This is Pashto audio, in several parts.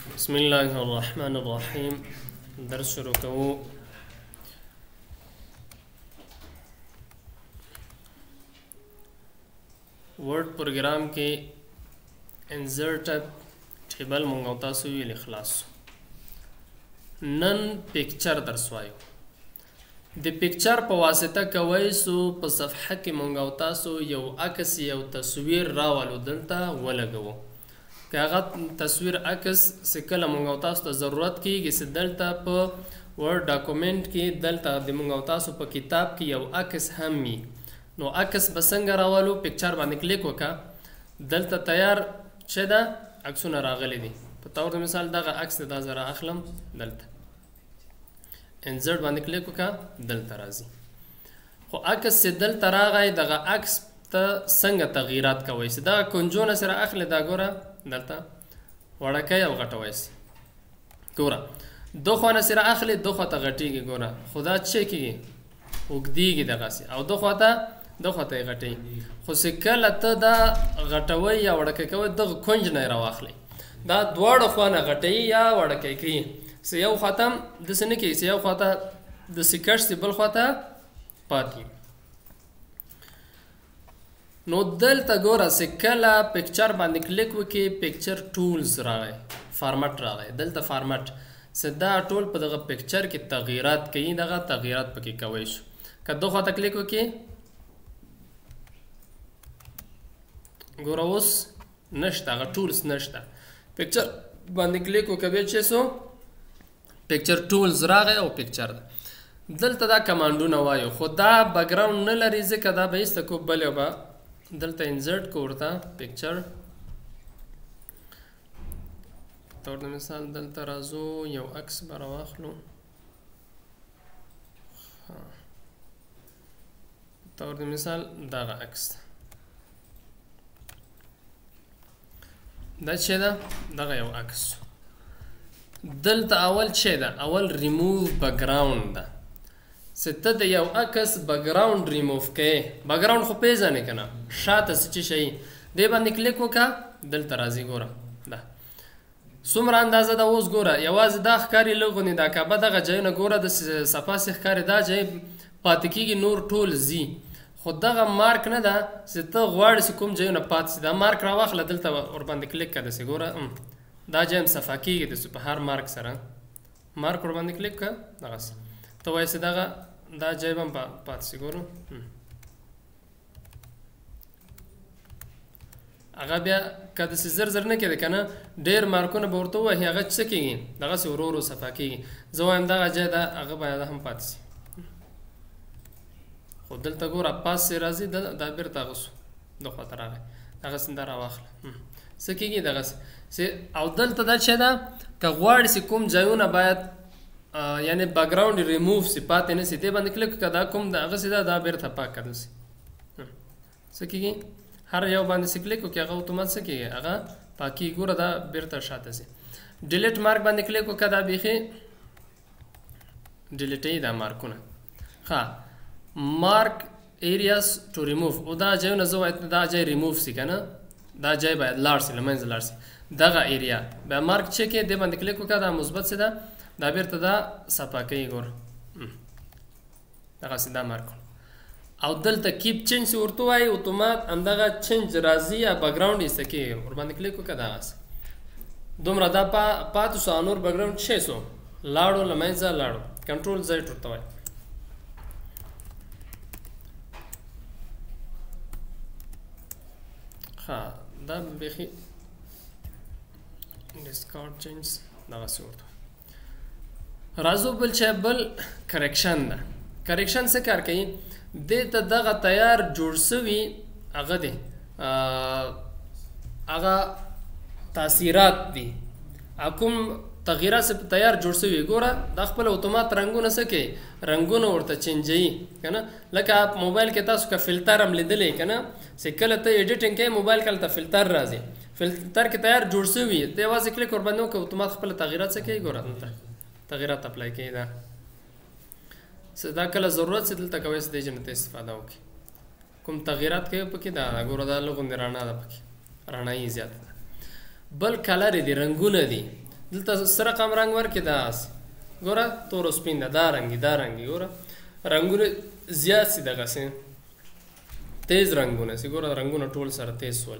بسم الله الرحمن الرحیم. درس شروع کوو. ورډ پروګرام کې انسرټ ټیبل مونږ او تاسو ویل خلاص. نن پکچر درس وایو. د پکچر په واسطه کوي سو په صفحه کې مونږ او تاسو یو عکس یو تصویر راولو دلته ولګو. که هغه تصویر عکس سکله مونږ او تاسو ته ضرورت کیږي چې دلته په ورډ ډاکومنټ کې دلته د مونږ او تاسو په کتاب کې یو عکس هم وي، نو عکس به څنګه راولو؟ پکچر باندې کلیک وکړه. دلته تیار چې ده عکسونه راغلي دي. په طور د مثال دغه عکس دا زه را اخلم، دلته انسرټ باندې کلیک وکړه، دلته راځي. خو عکس چې دلته راغی دغه عکس ته څنګه تغییرات کوئ؟ چې دغه کنجونه سره اخلي، دا ګوره دلته وړکۍ او غټوی سي. ګوره دو خوا نه سره اخلي، دو خوا ته غټېږي. ګوره خو دا څه کېږي؟ اوږدېږي دغسې، او دو خوا ته یې غټېږي. خو چې کله ته دا غټوئ یا وړکۍ کوئ، دغه کنج نه یې راواخلئ. دا دواړه خوا نه غټوي یا وړکۍ کوي. چې یو خوا ته هم داسې نه کوي چې یو خوا ته داسې کش سي، بل خوا ته پاتې. نو دلته ګوره چې کله پکچر باندې کلیک وکړي، پکچر ټولز راغی، فارمټ راغی. دلته فارمټ چې دا ټول په دغه پکچر کې تغییرات کوي، دغه تغییرات پکې کوی شو. که دو خوا ته کلیک وکړي، ګوره اوس نشته، هغه ټولز نشته. پکچر باندې کلیک وکړه، بیا چې سو پکچر ټولز راغی او پکچر ده. دلته دا کمانډونه وایو، خو دا بګراوند نه لري، ځکه دا به ایسته کو بل یو به دلته انسرټ کو ورته پکچر. طور د مثال دلته راځو، یو عکس به راواخلو. طور د مثال دغه عکس دا څه ده؟ دغه یو عکس. دلته اول څه ده؟ اول ریموو بګراوند ده. چې ته د یو عکس بګراوند ریموف کوې، بګراوند خو پیژنې که نه، شاته څه شي دې باندې کلیک وکړه، دلته راځي. ګوره ده څومره اندازه ده. اوس ګوره یوازې دا ښکاري لږونې، دا کعبه دغه ځایونه ګوره د صفا سي ښکاري، دا ځای پاتې کېږي، نور ټول ځي. خو دغه مارک نه ده چې ته غواړې چې کوم ځایونه پاتې سي. دا مارک راواخله، دلته ورباندې کلیک کړه، داسې ګوره دا ځای هم صفا کېږي داسې په هر مارک سره. مارک ورباندې کلیک کړه، دغسې ته وایې چې دغه دا ځای به هم پاتې سي. ګورو هغه بیا که داسې زر زر نه کېده که نه، ډېر مارکونه به ورته ووهي، هغه څه کېږي؟ دغسې ورو ورو صفا کېږي. زه وایم دغه ځای ده، هغه باید هم پاتې سي. خو دلته ګوره پاس چې راځي، دا بېرته هغه سو دو خوا ته راغی، دغسې دا راواخله. څه کېږي؟ دغسې. او دلته دا څه ده؟ که غواړې چې کوم ځایونه باید یعنې بګراوند ریموف سي، پاتې نه سي، دې باندې کلیک وکړه، دا کوم دغسې ده، دا بېرته پاک کړه داسې. څه کېږي؟ هر یو باندې چې کلیک وکړي هغه اتومات څه کېږي؟ هغه پاکي. ګوره دا بېرته شاته سي. ډیلیټ مارک باندې کلیک وکړه، دا بیخي ډیلیټوي دا مارکونه. ښه، مارک ایریاز ټو ریموف، او دا ځایونه زه باید دا ځای ریموف سي که نه، دا ځای باید لاړ سي، له منځه لاړ سي. دغه ایریا بیا مارک چې کې دې باندې کلیک وکړه، دا مثبت څه ده، دا بیرته دا صفا کوي. ګوره دغسې دا مارک. او دلته کیپ چینج چې ورته وایي، اتومات همدغه چینج راځي یا بګراوند ایسته کېږي. ورباندې کلیک وکړه، دغسې دومره دا پاتې سو، نور بګراوند څه سو لاړو، له منځه لاړو. کنټرول زیډ ورته وایي. ښه، دا بیخي ډسکارډ چینج دغسې ورته. راځو بل شی، بل کریکشن ده. کریکشن څه کار کوي؟ دې ته دغه تیار جوړ سوي هغه دی، هغه تاثیرات دي، کوم تغییرات چې تیار جوړ سوي. ګوره دا خپل اتومات رنګونه څه کوي؟ رنګونه ورته چینجوي که نه. لکه موبایل کې تاسو که فلتر هم لیدلی که نه، چې کله ته ایډیټینګ کوې موبایل کې هلته فلتر راځي، فلتر کې تیار جوړ سوي، ته یوازې کلیک ورباندې وکړه، اتومات خپل تغییرات څه کوي؟ ګوره دلته تغییرات اپلای کوي. دا کله ضرورت چې دلته کوئ چې دې جنت استفاده وکړي. کوم تغییرات کوي پکې، دا ګوره دا لږ غوندې رڼا ده، پکې رڼایي زیاته ده. بل کلر دي، رنګونه دي. دلته سره رقم رنګ ورکې داسې ګوره تور او سپین ده دا رنګي ګوره رنګونه زیات سي دغسې تیز رنګونه سي ګوره رنګونه ټول سره تیز سول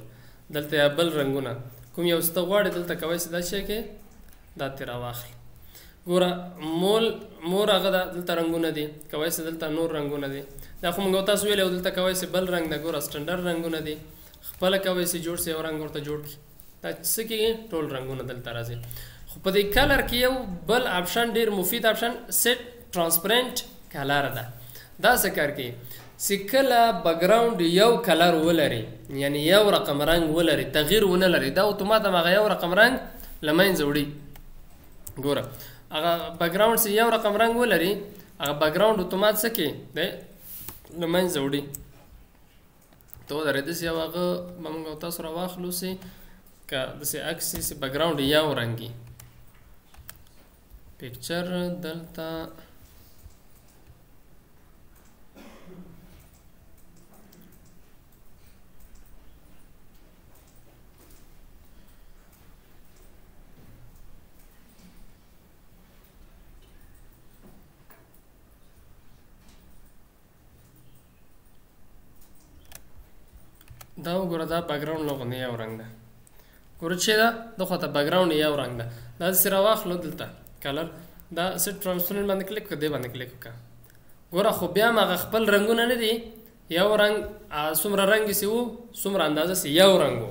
دلته یا بل رنګونه کوم یو څه ته غواړې دلته کوی سي دا شی کې دا ترې راواخلي ګوره مور هغه ده دلته رنګونه دي کوی سي دلته نور رنګونه دي دا خو موږ تاسو ویلی دلته کوی سي بل رنګ ده ګوره سټنډرډ رنګونه دي خپله کوی سي جوړ سي یو رنګ ورته جوړ کړي دا څه کېږي ټول رنګونه دلته راځي خو په دې کلر کې یو بل آپشن ډېر مفید آپشن سیټ ټرانسپرنټ کلر ده دا څه کار کوي چې کله بګراوند یو کلر ولري یعنی یو رقم رنګ ولري تغییر ونه لري دا اتومات هغه یو رقم رنګ له منځه وړي ګوره هغه بګراوند چې یو رقم رنګ ولري هغه بګراوند اتومات څه کوي دی له منځه وړي ته ودرې داسې یو هغه به موږ تاسو راواخلو چې که داسې عکس چې بګراوند یو رنګي پکچر دلته دا وګوره دا بګراوند له غوندې یو رنګ ده ګوره چې ده دا خواته بګراوند یو رنګ ده دا داسې راواخلو دلته کلر دا سیټ ټرانسپرنټ باندې کلیک کړه دې باندې کلیک وکړه ګوره خو بیا هم هغه خپل رنګونه نه دي یو رنګ څومره رنګ یې و څومره اندازه سي یو رنګ و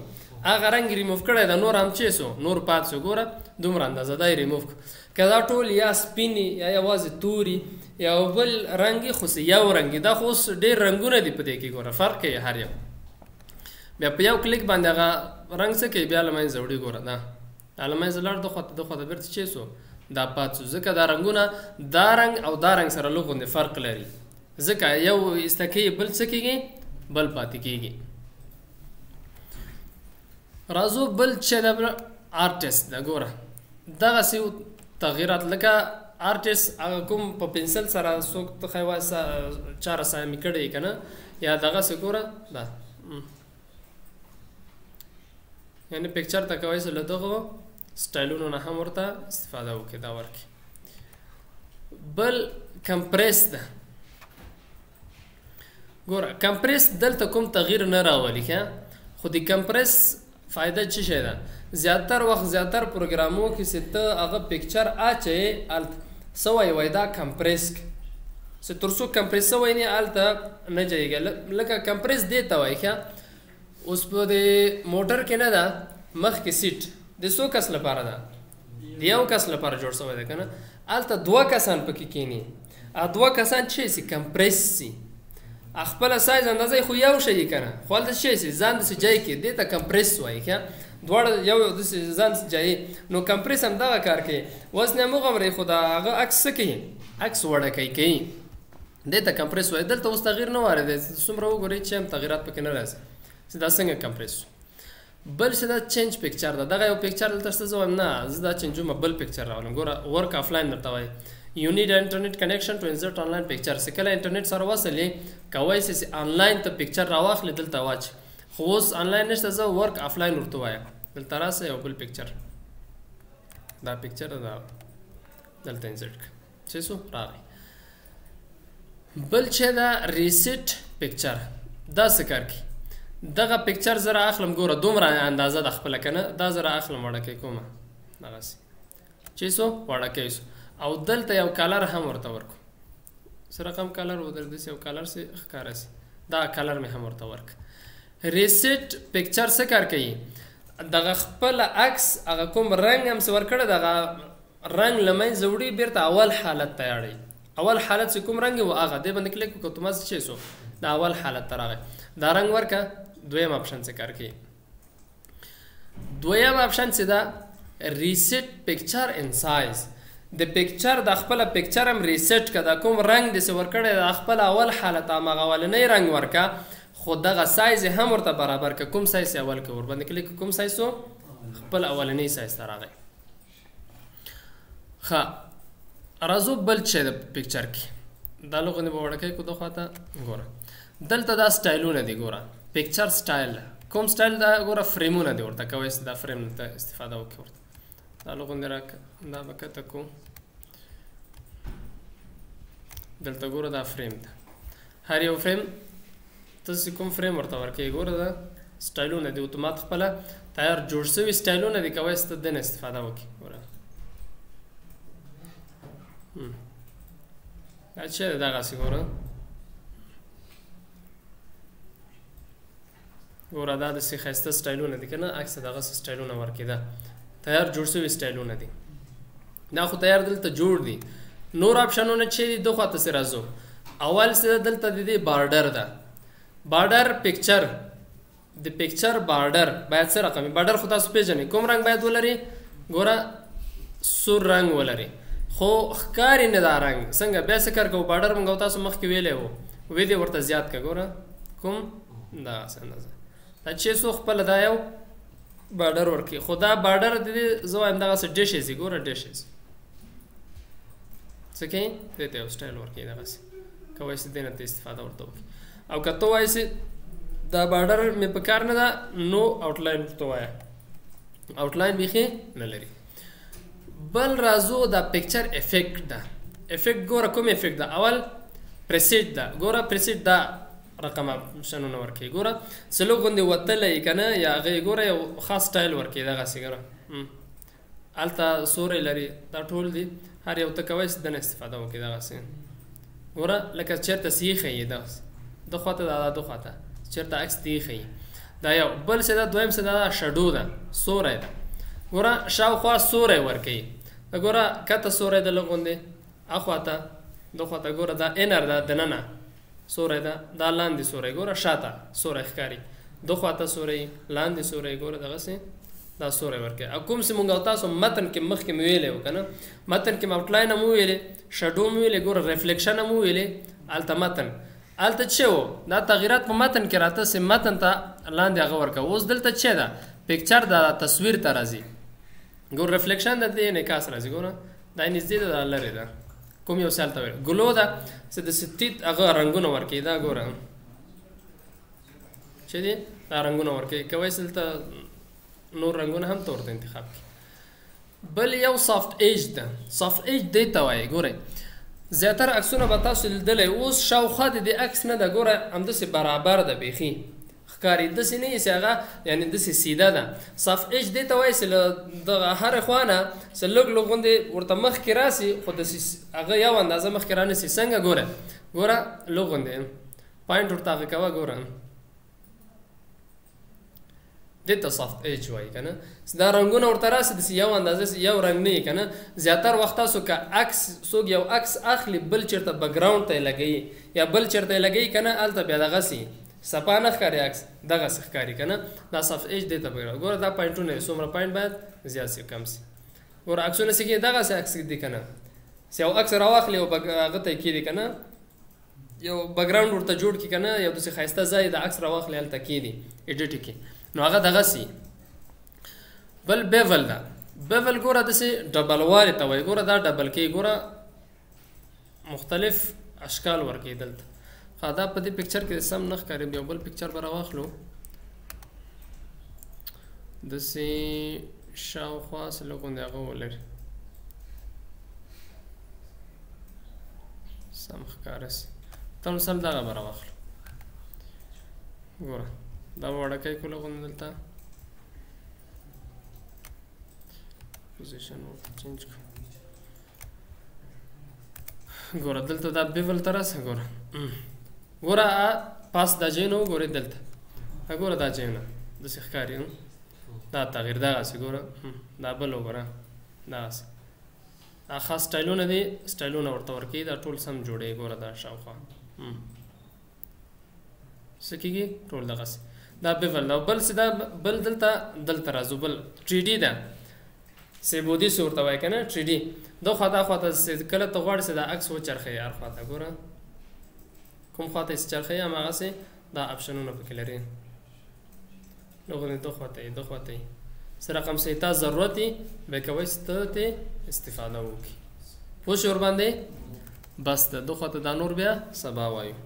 هغه رنګ ریموف کړی ده نور هم چې سو نور پات سو ګوره دومره اندازه دا یې ریموف کړه که دا ټول یا سپینې یا یوازې توري یا بل رنګ خو سي یو رنګ دا خو اوس ډېر رنګونه دي په دې کې ګوره فرق کوي هر یو بیا په یو کلیک باندې هغه رنګ څه کوي بیا له منځه وړي ګوره دا له منځه لاړ د خواته بېرته چې سو دا پات سو ځکه دا رنګونه دا رنګ او دا رنګ سره لږ غوندې فرق لري ځکه یو ایسته کوي بل څه کېږي بل پاتې کېږي راځو بل چې د آرټسټ ده ګوره دغسې تغییرات لکه آرټسټ هغه کوم په پنسل سره څوک ته چا رسامي کړی که نه یا دغسې ګوره دا یعنی پکچر ته کوی سو له دغو سټایلونو نه هم ورته استفاده وکړي دا ورکړي بل کمپریس ده ګوره کمپریس دلته کوم تغییر نه راولي که خو د کمپریس فایده څه شی ده زیاتر وخت زیاتر پروګرامو کې چې ته هغه پکچر اچوې هلته څه وایي دا کمپریس چې تر څو کمپریس سوی نه هلته نه جایږي لکه کمپریس دې ته وایي ښه اوس په د موټر کې نه ده مخکې سیټ د څو کس لپاره ده د یو کس لپاره جوړ شوی ده که نه هلته دوه کسان پکې کښېني دوه کسان چې سي کمپریس سي خپله سایز اندازه خو یو شی که نه خو هلته چې سي ځان داسې جای کې دې ته کمپریس وایي ښه دواړه یو داسې ځان جایي نو کمپریس هم دغه کار کوي اوس نه مغمرئ خو د هغه عکس څه کوي عکس وړکی کوي دې ته کمپریس وایي دلته اوس تغییر نه وارد دی څومره وګورئ چې هم تغییرات پکې نه راځي چې دا څنګه کمپریس بل چې دا چینج پکچر ده دغه یو پکچر دلته څه زه وایم نه زه دا چینجومه بل پکچر راولم ګوره ورک آفلاین درته وایي یو نیډ انټرنیټ کنیکشن ټو انسرټ آنلاین پکچر چې کله انټرنیټ سره وصل یې کوی سي چې آنلاین ته پکچر راواخلې دلته واچ خو اوس آنلاین نشته زه ورک آفلاین ورته وایم دلته راسه یو بل پکچر دا پکچر دا دلته انسرټ کړه چې څو راغی بل چې دا ریسیټ پکچر دا څه کار کوي دغه پکچر زه را اخلم ګوره دومره اندازه د خپله که نه دا زه را اخلم وړکی کومه دغسې چې څو وړکی سو او دلته یو کلر هم ورته ورکو څه رقم کلر ودر داسې یو کلر سي ښکاره سي دا کلر مې هم ورته ورک ریسیټ پکچر څه کار کوي دغه خپله عکس هغه کوم رنګ هم څه ورکړی دغه رنګ له منځه وړي بېرته اول حالت ته یاړی اول حالت چې کوم رنګ و هغه دې باندې کلیک وکړو اتومات چې سو د اول حالت ته راغی دا رنګ ورکه دویم آپشن څه کار کوي دویم آپشن چې دا ریسیټ پکچر ان سایز د پکچر د خپله پکچر هم ریسیټ که دا کوم رنګ داسې ورکړی د خپل اول حالت همغه اولنی رنګ ورکه خو دغه سایز هم ورته برابر که کوم سایز اول که ورباندې کلیک کوم سایز و خپل اولنی سایز ته راغی ښه راځو بل چې د پکچر کې دا لغونې به وړکی کو د خواته ګوره دلته دا سټایلونه دي ګوره پکچر سټایل کوم سټایل دا ګوره فریمونه دي ورته کوی دا فریم ته استفاده وکړي ورته دا لغوندې دا به کته کو دلته ګوره دا فریم ده هر یو فریم تاسې کوم فریم ورته ورکوي ګوره دا سټایلونه دي اتومات خپله تیار جوړ شوي سټایلونه دي کوی چې ته دنه استفاده وکړي ګوره دا څه دی دغسې ګوره ګوره دا داسې ښایسته سټایلونه دي که نه عکس دغسې سټایلونه ورکړي ده تیار جوړ شوي سټایلونه دي دا خو تیار دلته جوړ دي نور آپشنونه چې دي دو خواته سې راځو اول څه دلته د دې بارډر ده بارډر پکچر د پکچر بارډر باید څه رقم وي بارډر خو تاسو پېژنئ کوم رنګ باید ولري ګوره سور رنګ ولري خو ښکاري نه دا رنګ څنګه بیا څه کار کوو بارډر موږ تاسو مخکې ویلی وو وی دې ورته زیات کړه ګوره کوم دغسې اندازه دا چې څو خپله دا یو بارډر ورکړي خو دا بارډر د دې زه وایم دغسې ډیشز دي ګوره ډیشز څه کوي دې ته یو سټایل ورکړي دغسې کولی شي دې نه ته استفاده ورته وکړي او که ته وایې چې دا بارډر مې په کار نه ده نو آوټلاین ورته وایه آوټلاین بیخي نه لري بل راځو دا پکچر افیکټ ده افیکټ ګوره کوم افیکټ ده اول پریسیټ ده ګوره پریسیټ دا رقم شنونه ورکوي ګوره سلو غوندې وتلی که نه یا هغې ګوره یو خاص سټایل ورکوي دغسې ګوره هلته سوری لري دا ټول دي هر یو ته کوی چې دنه استفاده وکړي دغسې ګوره لکه چېرته چې یې ښیي دغسې دو خواته دا دو خواته چېرته عکس ته یې ښیي دا یو بل څه ده دویم څه ده دا شډو ده سوری ده ګوره شاوخوا سوری ورکوي ګوره کته سوری ده لږ غوندې اخواته دو خواته ګوره دا انر ده دننه سوری ده دا لاندې سوری ګوره شاته سوری ښکاري دو خواته سوری لاندې سوری ګوره دغسې دا سوری ورکوي او کوم چې مونږ او تاسو متن کې مخکې مې ویلی وو که نه متن کې مې آوټلاین هم وویلې شډو مې ویلې ګوره ریفلیکشن هم وویلې هلته متن هلته څه و دا تغیرات په متن کې راته چې متن ته لاندې هغه ورکوه اوس دلته څه ده پکچر دا تصویر ته راځي ګوره ریفلیکشن د دې انعکاس راځي ګوره دا نږدې ده دا لرې ده کوم یو څه هلته ویل ګلو ده چې داسې تیت هغه رنګونه ورکوي دا ګوره چې دي دا رنګونه ورکوي کوی چې دلته نور رنګونه هم ته ورته انتخاب کړي بل یو سافت ایج ده سافت ایج دې ته وایي ګورئ زیاتره عکسونه به تاسو لیدلی اوس شاوخوا د دې عکس نه ده ګوره همداسې برابر ده بیخي ښکاري داسې نه وي چې هغه یعنې داسې سیده ده سافت ایج دې ته وایي چې له دغه هرې خوا نه چې لږ لږ غوندې ورته مخکې راسي خو داسې هغه یو اندازه مخکې رانیسي څنګه ګوره لږ غوندې پاینټ ورته هغه کوه ګوره دې ته سافت ایج وایي که نه دا رنګونه ورته راسي داسې یو اندازه یو رنګ نه وي که نه زیاتر وخت تاسو که عکس څوک یو عکس اخلي بل چېرته بکګراونډ ته یې لګوي یا بل چېرته یې لګوي که نه هلته بیا دغسې صفا نه ښکاري عکس دغسې ښکاري که نه دا سافت ایج دې ته پکې ګوره دا پاینټونه دي څومره پاینټ باید زیات سي کم سي ګوره عکسونه چې کېږي دغسې عکس دي که نه چې یو عکس راواخلي او هغه ته یې کېږدي که نه یو بکګراونډ ورته جوړ کړي که نه یو داسې ښایسته ځای د عکس راواخلي هلته کېږدي ایډیټ کې نو هغه دغسې بل بیول ده بیول ګوره داسې ډبل والي ته وایي ګوره دا ډبل کې ګوره مختلف اشکال ورکوي دلته ښه دا په دې پکچر کې سم نه ښکاري یو بل پکچر به راواخلو داسې شاوخوا څه لږ غوندې هغه ولري سم ښکاره سي تم سم دغه به راواخلو ګوره دا به وړکی کړو لږ غوندې دلته پوزیشن ورته چینج کړو ګوره دلته دا بیول ته راسه ګوره ګوره پاس دا جین و ګورې دلته ګوره دا جین داسې ښکاري دا تغییر دغسې ګوره دا بل وګوره دغسې دا خاص سټایلونه دي سټایلونه ورته ورکوي دا ټول سم جوړوي ګوره دا شاوخوا څه کېږي ټول دغسې دا بیول ده بل چې دا بل دلته راځو بل ټری ډي ده سیبودي چې ورته وایي که نه ټری ډي دا خوا دا خواته کله ته غواړې چې دا عکس وچرخوي هر خواته ګوره کوم خواته یې چې چرخوي هماغسې دا اپشنونه پکې لري لغونې دو خواته یې دو خواته یې څه رقم چې تا ضرورت یې بیا کوی چې ته ترې استفاده وکړي پوه شو ورباندې بس ده دو خواته دا نور بیا سبا وایو